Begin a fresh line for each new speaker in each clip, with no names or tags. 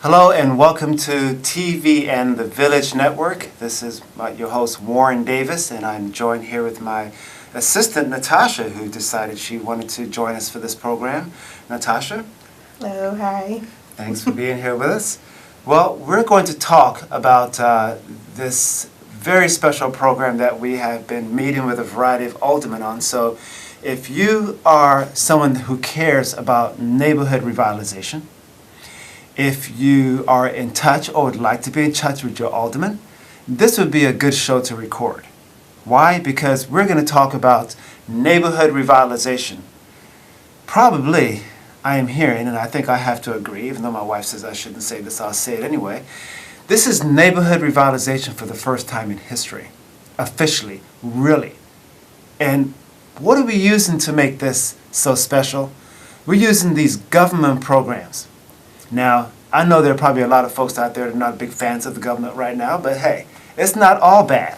Hello and welcome to TV and the Village Network. This is your host Warren Davis, and I'm joined here with my assistant Natasha, who decided she wanted to join us for this program. Natasha?
Hello, hi.
Thanks for being here with us. Well, we're going to talk about this very special program that we have been meeting with a variety of aldermen on. So if you are someone who cares about neighborhood revitalization, if you are in touch or would like to be in touch with your alderman, this would be a good show to record. Why? Because we're going to talk about neighborhood revitalization. Probably, I am hearing, and I think I have to agree, even though my wife says I shouldn't say this, I'll say it anyway. This is neighborhood revitalization for the first time in history. Officially, really. And what are we using to make this so special? We're using these government programs. Now, I know there are probably a lot of folks out there that are not big fans of the government right now, but hey, it's not all bad,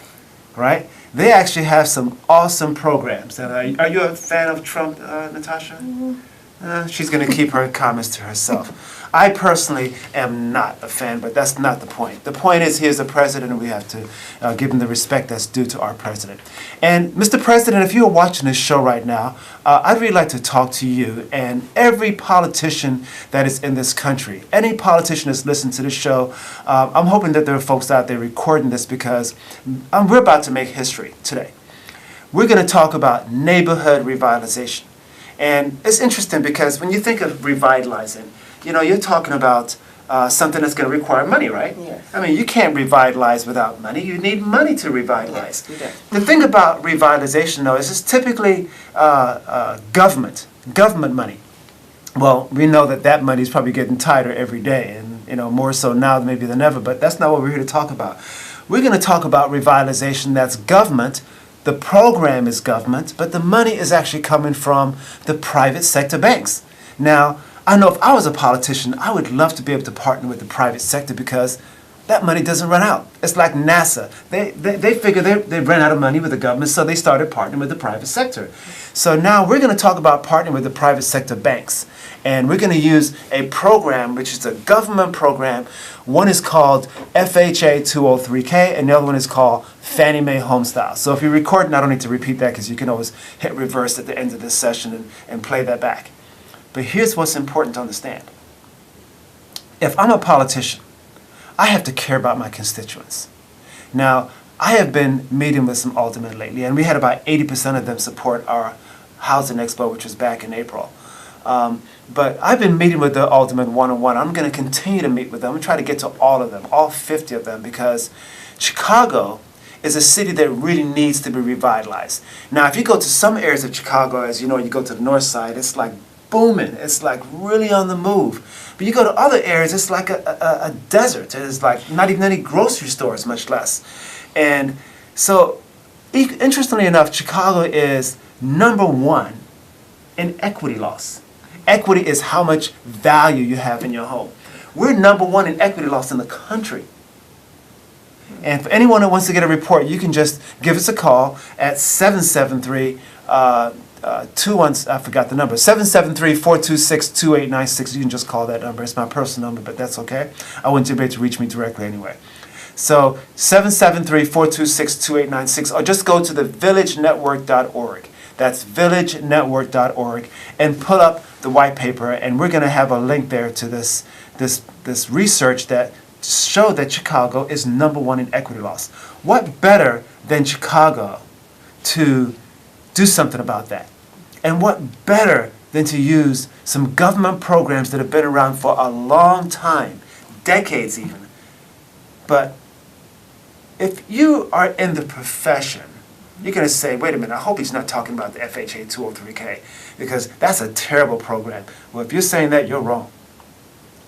right? They actually have some awesome programs. And are you a fan of Trump, Natasha? Mm-hmm. She's going to keep her comments to herself. I personally am not a fan, but that's not the point. The point is, he is the president, and we have to give him the respect that's due to our president. And Mr. President, if you're watching this show right now, I'd really like to talk to you and every politician that is in this country. Any politician that's listening to this show, I'm hoping that there are folks out there recording this because we're about to make history today. We're going to talk about neighborhood revitalization. And it's interesting because when you think of revitalizing, you know, you're talking about something that's going to require money, right?
Yes.
I mean, you can't revitalize without money. You need money to revitalize.
Yes,
the thing about revitalization, though, is it's typically government money. Well, we know that money is probably getting tighter every day, and you know, more so now maybe than ever. But that's not what we're here to talk about. We're going to talk about revitalization that's government. The program is government, but the money is actually coming from the private sector banks. Now, I know if I was a politician, I would love to be able to partner with the private sector because that money doesn't run out. It's like NASA. They figure they ran out of money with the government, so they started partnering with the private sector. So now we're going to talk about partnering with the private sector banks. And we're going to use a program, which is a government program. One is called FHA 203K, and the other one is called Fannie Mae Homestyle. So if you're recording, I don't need to repeat that because you can always hit reverse at the end of this session and play that back. But here's what's important to understand. If I'm a politician, I have to care about my constituents. Now, I have been meeting with some aldermen lately, and we had about 80% of them support our Housing Expo, which was back in April. But I've been meeting with the aldermen one-on-one. I'm going to continue to meet with them. I'm going to try to get to all of them, all 50 of them, because Chicago is a city that really needs to be revitalized. Now, if you go to some areas of Chicago, as you know, you go to the north side, it's like booming. It's like really on the move. But you go to other areas, it's like a desert. It's like not even any grocery stores, much less. And so, interestingly enough, Chicago is #1 in equity loss. Equity is how much value you have in your home. We're #1 in equity loss in the country. And for anyone that wants to get a report, you can just give us a call at 773 I forgot the number, 773-426-2896. You can just call that number. It's my personal number, but that's okay. I want you to be able to reach me directly anyway. So 773-426-2896, or just go to the villagenetwork.org. That's villagenetwork.org, and pull up the white paper, and we're going to have a link there to this research that showed that Chicago is #1 in equity loss. What better than Chicago to do something about that? And what better than to use some government programs that have been around for a long time, decades even. But if you are in the profession, you're going to say, wait a minute, I hope he's not talking about the FHA 203K, because that's a terrible program. Well, if you're saying that, you're wrong.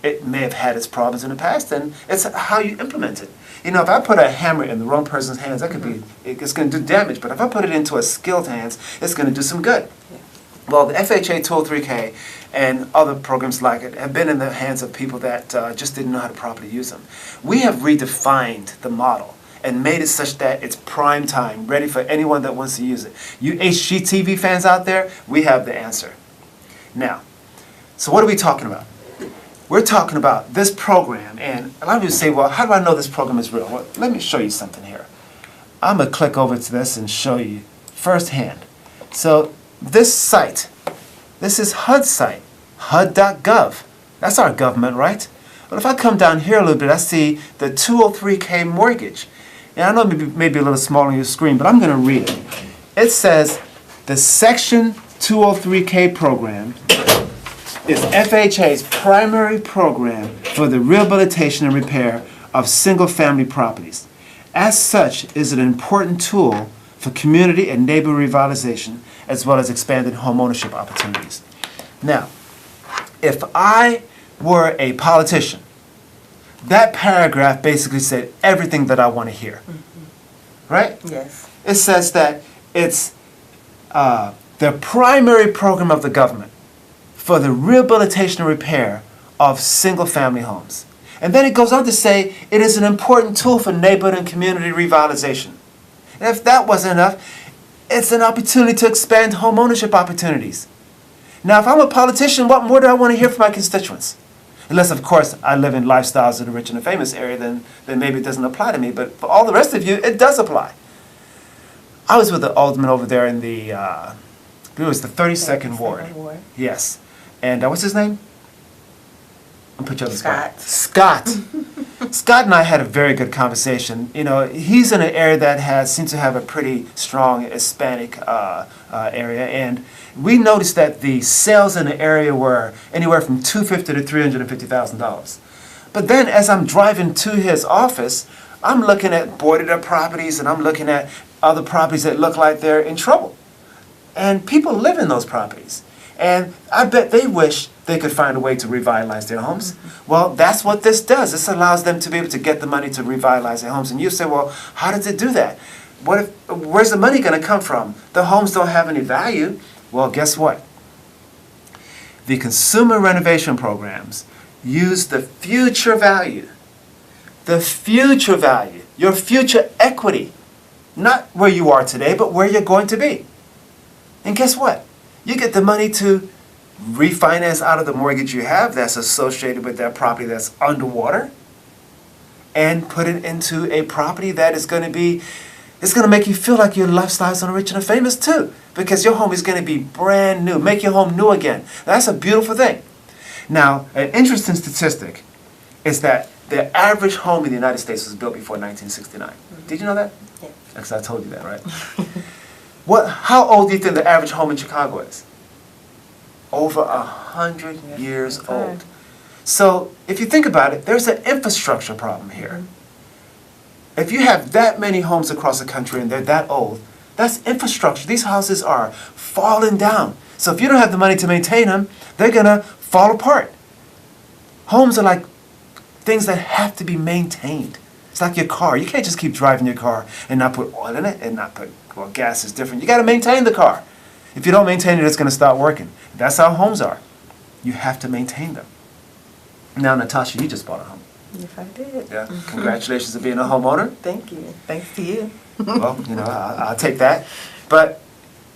It may have had its problems in the past, and it's how you implement it. You know, if I put a hammer in the wrong person's hands, that could be, it's going to do damage. But if I put it into a skilled hands, it's going to do some good. Yeah. Well, the FHA 203K and other programs like it have been in the hands of people that just didn't know how to properly use them. We have redefined the model and made it such that it's prime time, ready for anyone that wants to use it. You HGTV fans out there, we have the answer. Now, so what are we talking about? we're talking about this program, and a lot of you say, well, how do I know this program is real? Well, let me show you something here. I'm going to click over to this and show you firsthand. So this site, this is HUD site, HUD.gov. That's our government, right? But if I come down here a little bit, I see the 203K mortgage. And I know it may be a little small on your screen, but I'm going to read it. It says the Section 203K program is FHA's primary program for the rehabilitation and repair of single-family properties. As such, it is an important tool for community and neighborhood revitalization, as well as expanded home ownership opportunities. Now, if I were a politician, that paragraph basically said everything that I want to hear. Right?
Yes.
It says that it's the primary program of the government for the rehabilitation and repair of single-family homes. And then it goes on to say it is an important tool for neighborhood and community revitalization. And if that wasn't enough, it's an opportunity to expand home ownership opportunities. Now, if I'm a politician, what more do I want to hear from my constituents? Unless, of course, I live in lifestyles of the rich and the famous area, then maybe it doesn't apply to me. But for all the rest of you, it does apply. I was with the alderman over there in the, it was the 32nd Ward. Yes. And what's his name? I'll put you on the spot. Scott. Scott and I had a very good conversation. You know, he's in an area that seems to have a pretty strong Hispanic area, and we noticed that the sales in the area were anywhere from $250,000 to $350,000. But then, as I'm driving to his office, I'm looking at boarded up properties, and I'm looking at other properties that look like they're in trouble, and people live in those properties. And I bet they wish they could find a way to revitalize their homes. Mm-hmm. Well, that's what this does. This allows them to be able to get the money to revitalize their homes. And you say, well, how does it do that? Where's the money going to come from? The homes don't have any value. Well, guess what? The consumer renovation programs use the future value, your future equity, not where you are today, but where you're going to be. And guess what? You get the money to refinance out of the mortgage you have that's associated with that property that's underwater and put it into a property that is going to be, it's going to make you feel like your lifestyle's on the rich and the famous too, because your home is going to be brand new. Make your home new again. That's a beautiful thing. Now, an interesting statistic is that the average home in the United States was built before 1969. Mm-hmm. Did you know that? Yeah. Because I told you that, right? How old do you think the average home in Chicago is? Over 100 years old. So if you think about it, there's an infrastructure problem here. Mm-hmm. If you have that many homes across the country and they're that old, that's infrastructure. These houses are falling down. So if you don't have the money to maintain them, they're going to fall apart. Homes are like things that have to be maintained. It's like your car. You can't just keep driving your car and not put oil in it and not put, well, gas is different. You got to maintain the car. If you don't maintain it, it's going to stop working. That's how homes are. You have to maintain them. Now, Natasha, you just bought a home.
Yes, I did.
Yeah. Congratulations on being a homeowner.
Thank you. Thanks to you.
Well, you know, I'll take that. But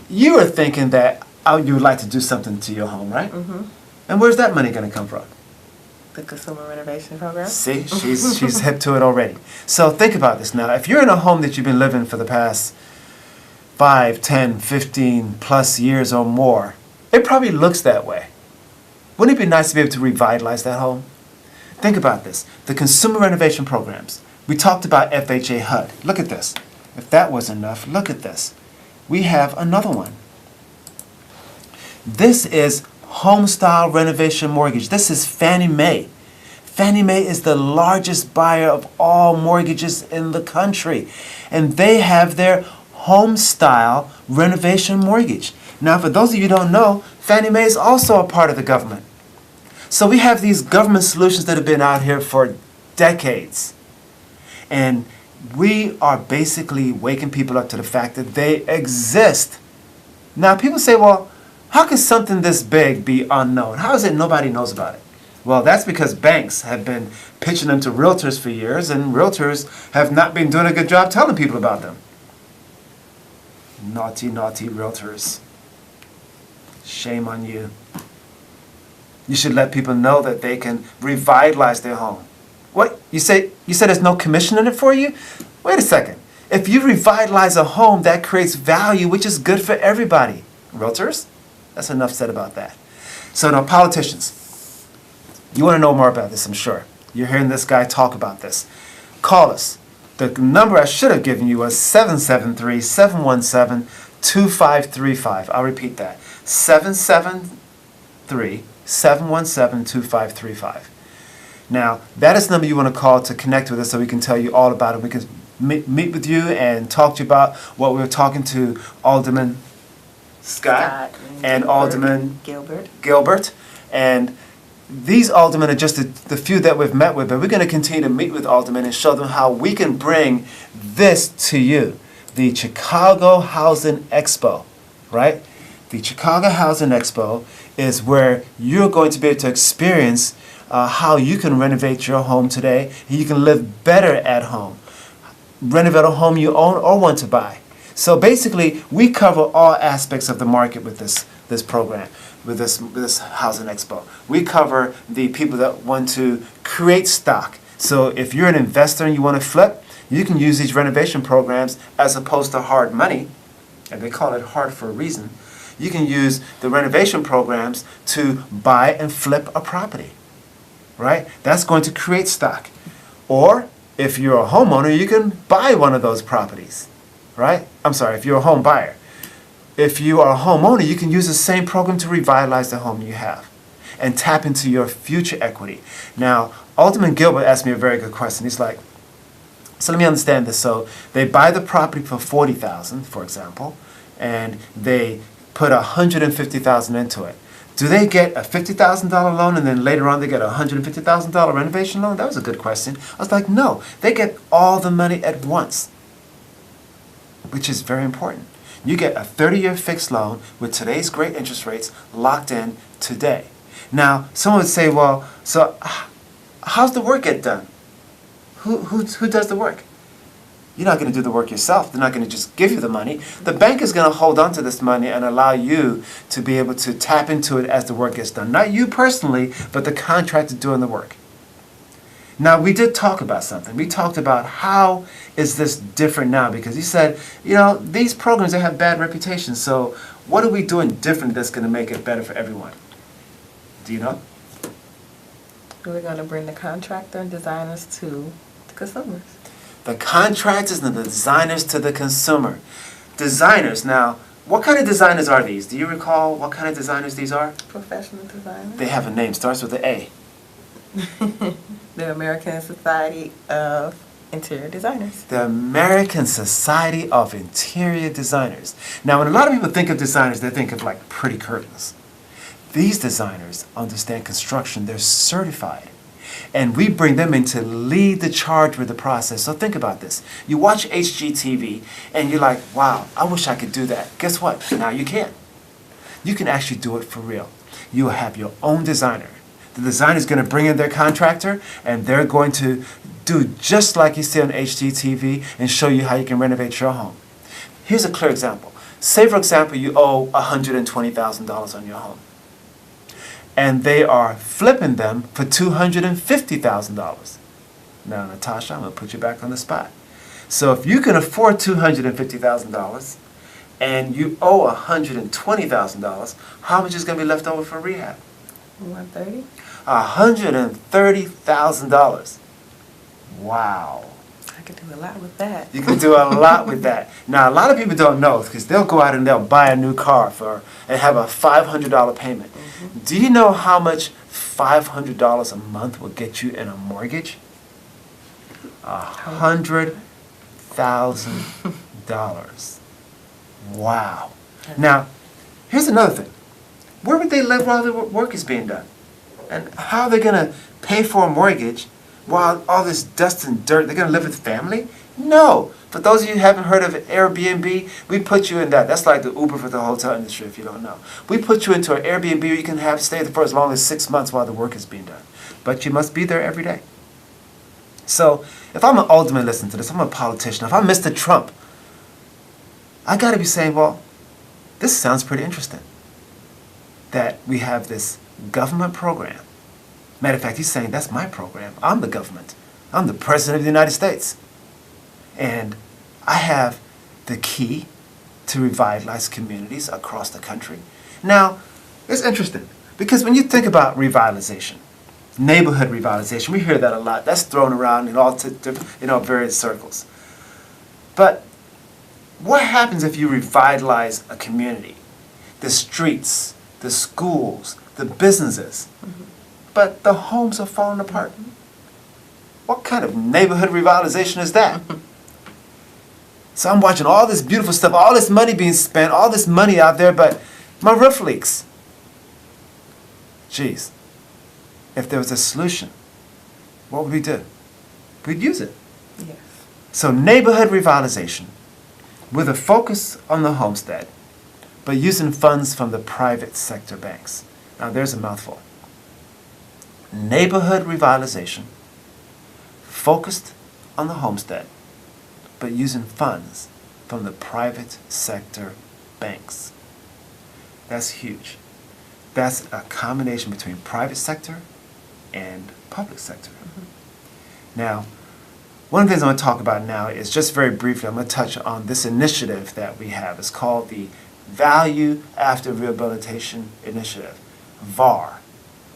you were thinking that you would like to do something to your home, right? Mm-hmm. And where's that money going to come from?
The consumer renovation program.
See, she's hip to it already. So think about this now. If you're in a home that you've been living for the past 5, 10, 15 plus years or more, it probably looks that way. Wouldn't it be nice to be able to revitalize that home? Think about this. The consumer renovation programs. We talked about FHA HUD. Look at this. If that wasn't enough, look at this. We have another one. This is home style renovation mortgage. This is Fannie Mae. Fannie Mae is the largest buyer of all mortgages in the country. And they have their home style renovation mortgage. Now, for those of you who don't know, Fannie Mae is also a part of the government. So we have these government solutions that have been out here for decades. And we are basically waking people up to the fact that they exist. Now, people say, well, how can something this big be unknown? How is it nobody knows about it? Well, that's because banks have been pitching them to realtors for years, and realtors have not been doing a good job telling people about them. Naughty, naughty realtors. Shame on you. You should let people know that they can revitalize their home. What? You said there's no commission in it for you? Wait a second. If you revitalize a home, that creates value, which is good for everybody. Realtors? That's enough said about that. So now, politicians, you want to know more about this, I'm sure. You're hearing this guy talk about this. Call us. The number I should have given you was 773-717-2535. I'll repeat that. 773-717-2535. Now, that is the number you want to call to connect with us so we can tell you all about it. We can meet with you and talk to you about what we were talking to Alderman Scott and Alderman Gilbert. And these aldermen are just the few that we've met with, but we're going to continue to meet with aldermen and show them how we can bring this to you. The Chicago Housing Expo, right? The Chicago Housing Expo is where you're going to be able to experience how you can renovate your home today. You can live better at home. Renovate a home you own or want to buy. So basically, we cover all aspects of the market with this program, with this Housing Expo. We cover the people that want to create stock. So if you're an investor and you want to flip, you can use these renovation programs as opposed to hard money, and they call it hard for a reason. You can use the renovation programs to buy and flip a property, right? That's going to create stock. Or if you're a homeowner, you can buy one of those properties, right? I'm sorry, if you're a home buyer. If you are a homeowner, you can use the same program to revitalize the home you have and tap into your future equity. Now, Alderman Gilbert asked me a very good question. He's like, so let me understand this. So they buy the property for $40,000, for example, and they put $150,000 into it. Do they get a $50,000 loan and then later on they get a $150,000 renovation loan? That was a good question. I was like, no, they get all the money at once, which is very important. You get a 30-year fixed loan with today's great interest rates locked in today. Now, someone would say, well, so how's the work get done? Who does the work? You're not going to do the work yourself. They're not going to just give you the money. The bank is going to hold on to this money and allow you to be able to tap into it as the work gets done. Not you personally, but the contractor doing the work. Now, we did talk about something. We talked about how is this different now, because he said, you know, these programs, they have bad reputations, so what are we doing different that's going to make it better for everyone? Do you know?
We're going to bring the contractor and designers to the consumers.
The contractors and the designers to the consumer. Designers, now, what kind of designers are these? Do you recall what kind of designers these are?
Professional designers.
They have a name, starts with an A.
The American Society of Interior Designers.
The American Society of Interior Designers. Now, when a lot of people think of designers, they think of like pretty curtains. These designers understand construction. They're certified. And we bring them in to lead the charge with the process. So think about this. You watch HGTV and you're like, wow, I wish I could do that. Guess what? Now you can. You can actually do it for real. You'll have your own designer. The designer is going to bring in their contractor and they're going to do just like you see on HGTV and show you how you can renovate your home. Here's a clear example. Say, for example, you owe $120,000 on your home. And they are flipping them for $250,000. Now, Natasha, I'm going to put you back on the spot. So if you can afford $250,000 and you owe $120,000, how much is going to be left over for rehab?
$130,000.
$130,000. Wow.
I could do a lot with that.
You can do a lot with that. Now, a lot of people don't know because they'll go out and they'll buy a new car and have a $500 payment. Mm-hmm. Do you know how much $500 a month will get you in a mortgage? $100,000. Wow. Now, here's another thing. Where would they live while the work is being done? And how are they going to pay for a mortgage while all this dust and dirt? They're going to live with family? No. For those of you who haven't heard of Airbnb, we put you in that. That's like the Uber for the hotel industry, if you don't know. We put you into an Airbnb where you can stay there for as long as 6 months while the work is being done. But you must be there every day. So if I'm an alderman listening to this, I'm a politician, if I'm Mr. Trump, I got to be saying, well, this sounds pretty interesting. That we have this government program. Matter of fact, he's saying that's my program. I'm the government. I'm the president of the United States. And I have the key to revitalize communities across the country. Now, it's interesting because when you think about revitalization, neighborhood revitalization, we hear that a lot. That's thrown around in all various circles. But what happens if you revitalize a community? The streets, the schools, the businesses, but the homes are falling apart. What kind of neighborhood revitalization is that? So I'm watching all this beautiful stuff, all this money being spent, all this money out there, but my roof leaks. Jeez. If there was a solution, what would we do? We'd use it.
Yes.
So neighborhood revitalization with a focus on the homestead, but using funds from the private sector banks. Now there's a mouthful. Neighborhood revitalization focused on the homestead, but using funds from the private sector banks. That's huge. That's a combination between private sector and public sector. Now, one of the things I'm going to talk about now is just very briefly, I'm going to touch on this initiative that we have. It's called the Value After Rehabilitation Initiative, VAR,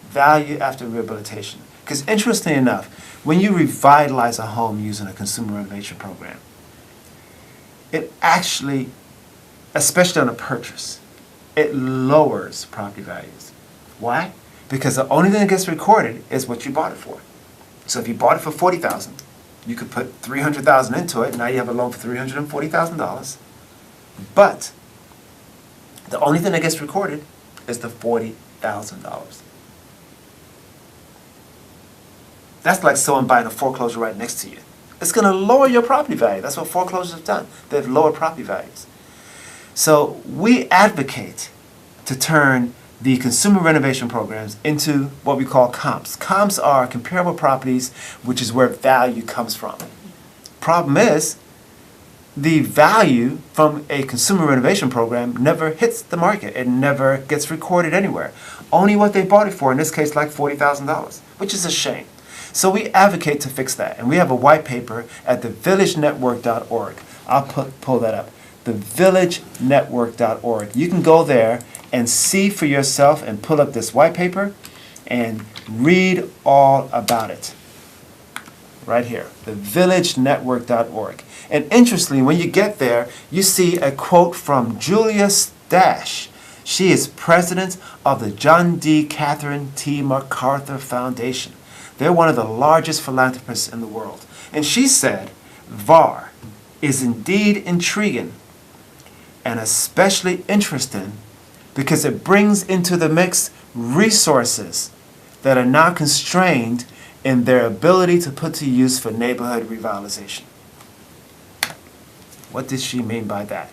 Value After Rehabilitation. Because interestingly enough, when you revitalize a home using a consumer renovation program, it actually, especially on a purchase, it lowers property values. Why? Because the only thing that gets recorded is what you bought it for. So if you bought it for $40,000, you could put $300,000 into it. Now you have a loan for $340,000. But the only thing that gets recorded is the $40,000. That's like someone buying a foreclosure right next to you. It's going to lower your property value. That's what foreclosures have done. They've lowered property values. So we advocate to turn the consumer renovation programs into what we call comps. Comps are comparable properties, which is where value comes from. Problem is, the value from a consumer renovation program never hits the market. It never gets recorded anywhere. Only what they bought it for, in this case like $40,000, which is a shame. So we advocate to fix that. And we have a white paper at thevillagenetwork.org. I'll pull that up. Thevillagenetwork.org. You can go there and see for yourself and pull up this white paper and read all about it. Right here, thevillagenetwork.org. And interestingly, when you get there, you see a quote from Julia Stash. She is president of the John D. Catherine T. MacArthur Foundation. They're one of the largest philanthropists in the world. And she said, VAR is indeed intriguing and especially interesting because it brings into the mix resources that are now constrained in their ability to put to use for neighborhood revitalization. What did she mean by that?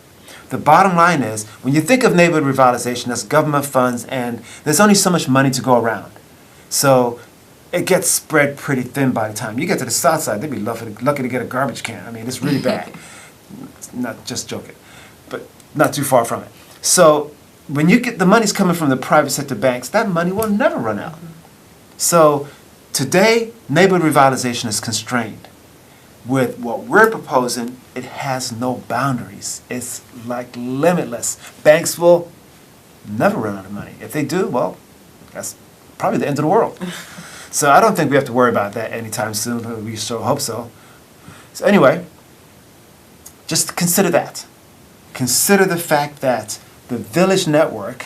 The bottom line is, when you think of neighborhood revitalization, that's government funds, and there's only so much money to go around. So it gets spread pretty thin by the time you get to the south side. They'd be lucky to get a garbage can. I mean, it's really bad. Not just joking, but not too far from it. So when you get the money's coming from the private sector banks, that money will never run out. So today, neighborhood revitalization is constrained. With what we're proposing, it has no boundaries. It's like limitless. Banks will never run out of money. If they do, well, that's probably the end of the world. So I don't think we have to worry about that anytime soon, but we sure hope so. So anyway, just consider that. Consider the fact that the Village Network,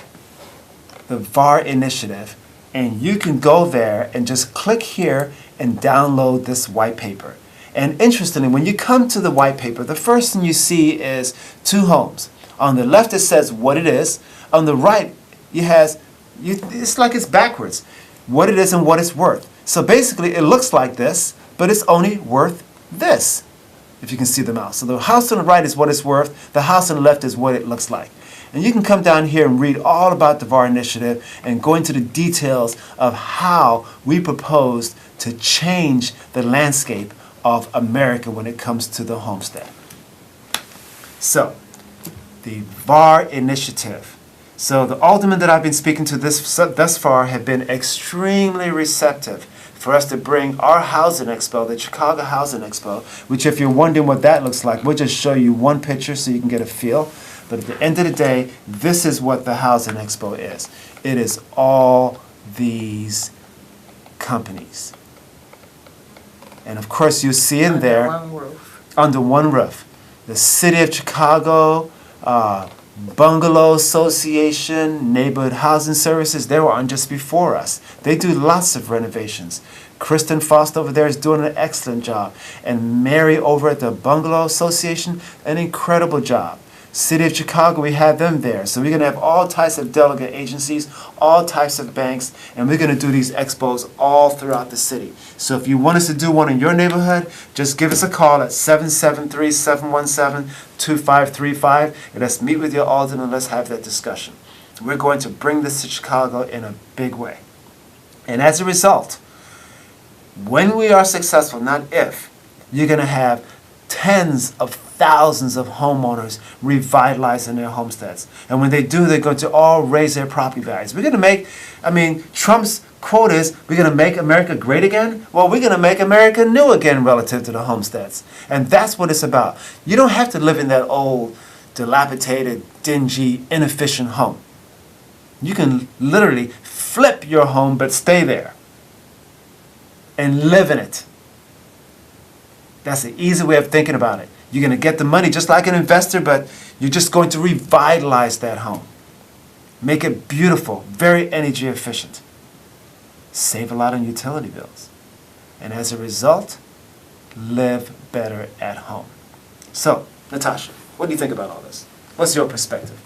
the VAR initiative, and you can go there and just click here and download this white paper. And interestingly, when you come to the white paper, the first thing you see is two homes. On the left, it says what it is. On the right, it's like it's backwards. What it is and what it's worth. So basically, it looks like this, but it's only worth this, if you can see the mouse. So the house on the right is what it's worth. The house on the left is what it looks like. And you can come down here and read all about the VAR initiative and go into the details of how we propose to change the landscape of America when it comes to the homestead. So, the VAR initiative So the aldermen that I've been speaking to thus far have been extremely receptive for us to bring our housing expo, the Chicago Housing Expo, which if you're wondering what that looks like, we'll just show you one picture so you can get a feel. But at the end of the day, this is what the Housing Expo is. It is all these companies. And of course, you see in there, under one roof, the City of Chicago, Bungalow Association, Neighborhood Housing Services, they were on just before us. They do lots of renovations. Kristen Foster over there is doing an excellent job. And Mary over at the Bungalow Association, an incredible job. City of Chicago, we have them there. So we're going to have all types of delegate agencies, all types of banks, and we're going to do these expos all throughout the city. So if you want us to do one in your neighborhood, just give us a call at 773-717-2535, and let's meet with your alderman and let's have that discussion. We're going to bring this to Chicago in a big way. And as a result, when we are successful, not if, you're going to have tens of thousands of homeowners revitalizing their homesteads. And when they do, they're going to all raise their property values. We're going to make, Trump's quote is, we're going to make America great again. Well, we're going to make America new again relative to the homesteads. And that's what it's about. You don't have to live in that old, dilapidated, dingy, inefficient home. You can literally flip your home, but stay there and live in it. That's the easy way of thinking about it. You're going to get the money just like an investor, but you're just going to revitalize that home. Make it beautiful, very energy efficient. Save a lot on utility bills. And as a result, live better at home. So, Natasha, what do you think about all this? What's your perspective?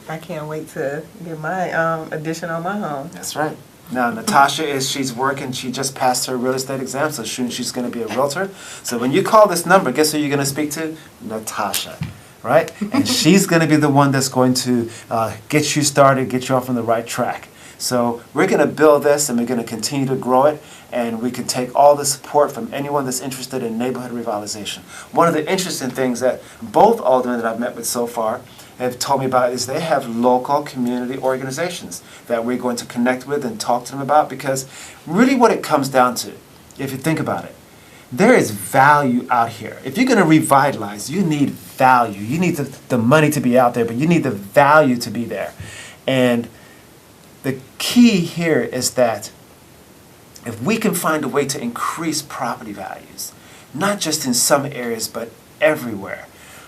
I can't wait to get my addition on my home.
That's right. Now, Natasha she's working, she just passed her real estate exam, so soon she's going to be a realtor. So when you call this number, guess who you're going to speak to? Natasha, right? And she's going to be the one that's going to get you started, get you off on the right track. So we're going to build this and we're going to continue to grow it, and we can take all the support from anyone that's interested in neighborhood revitalization. One of the interesting things that both aldermen that I've met with so far have told me about is they have local community organizations that we're going to connect with and talk to them about, because really what it comes down to, if you think about it, there is value out here. If you're going to revitalize, you need value. You need the money to be out there, but you need the value to be there. And the key here is that if we can find a way to increase property values, not just in some areas, but everywhere,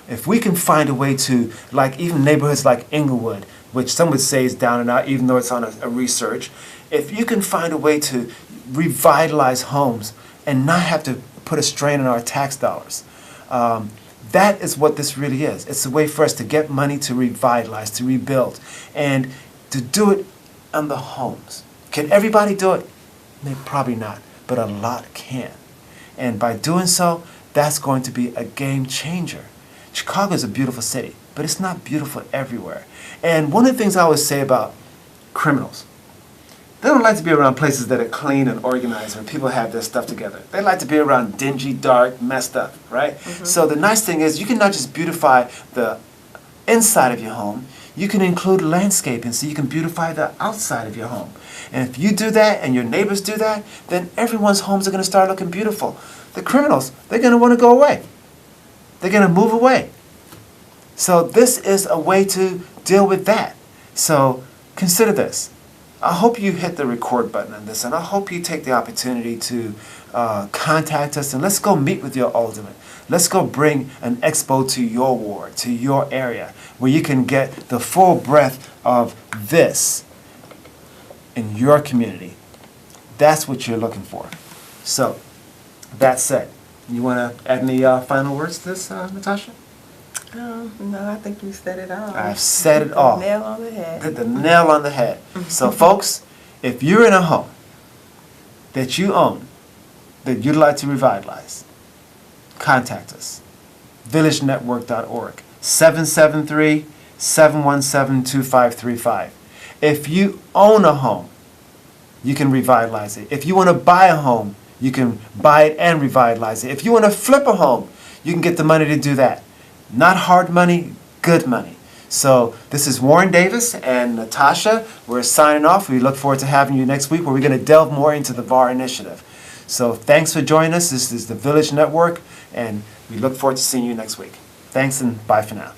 if we can find a way to, like even neighborhoods like Inglewood, which some would say is down and out, even though it's on a research, if you can find a way to revitalize homes and not have to put a strain on our tax dollars, that is what this really is. It's a way for us to get money to revitalize, to rebuild, and to do it on the homes. Can everybody do it? Maybe, probably not, but a lot can. And by doing so, that's going to be a game changer. Chicago is a beautiful city, but it's not beautiful everywhere. And one of the things I always say about criminals, they don't like to be around places that are clean and organized where people have their stuff together. They like to be around dingy, dark, messed up, right? Mm-hmm. So the nice thing is you can not just beautify the inside of your home, you can include landscaping so you can beautify the outside of your home. And if you do that and your neighbors do that, then everyone's homes are going to start looking beautiful. The criminals, they're going to want to go away. They're going to move away. So this is a way to deal with that. So consider this. I hope you hit the record button on this, and I hope you take the opportunity to contact us, and let's go meet with your alderman. Let's go bring an expo to your ward, to your area, where you can get the full breadth of this in your community. That's what you're looking for. So, that said, you want to add any final words to this, Natasha?
No, I think you said it all.
I've said it all.
Nail on the head.
Hit the nail on the head. So, folks, if you're in a home that you own that you'd like to revitalize, contact us. villagenetwork.org, 773-717-2535. If you own a home, you can revitalize it. If you want to buy a home, you can buy it and revitalize it. If you want to flip a home, you can get the money to do that. Not hard money, good money. So this is Warren Davis and Natasha. We're signing off. We look forward to having you next week where we're going to delve more into the VAR initiative. So thanks for joining us. This is the Village Network, and we look forward to seeing you next week. Thanks and bye for now.